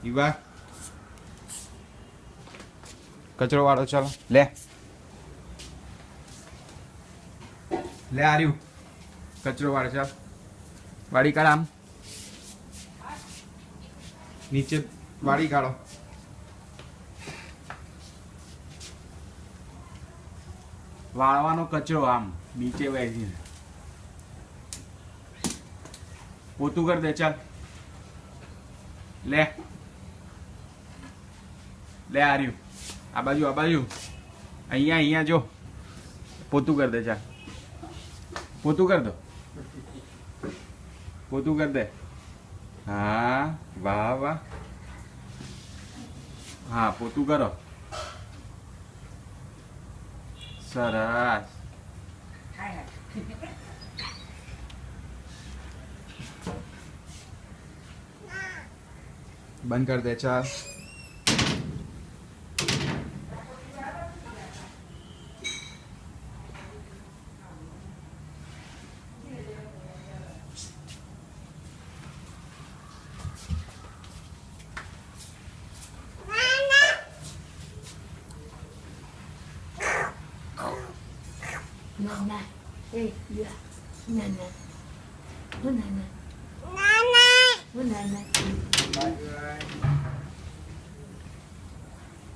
Eva કચરો વાળો ચાલો લે લે આર્યું કચરો વાળો ચાલ વાડી કાઢ આમ નીચે વાડી કાઢો વાળવાનો કચરો આમ નીચે બેસીને પોતું કર દે ચાલ લે લે આર્યું આ બાજુ અહીંયા જો પોતું કર દે ચાલ પોતું કર દો પોતું કર દે હા વાહ વાહ હા પોતું કરો સરસ બંધ કર દે ચાલ Nana, ya, Nana, Nana, Nana,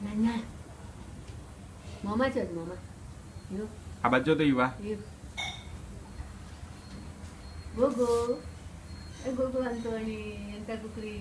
Nana, Mama cakap Mama, you, આ બાજુ તો Eva you, Gogo, Gogo Antoni, Antara Kukri.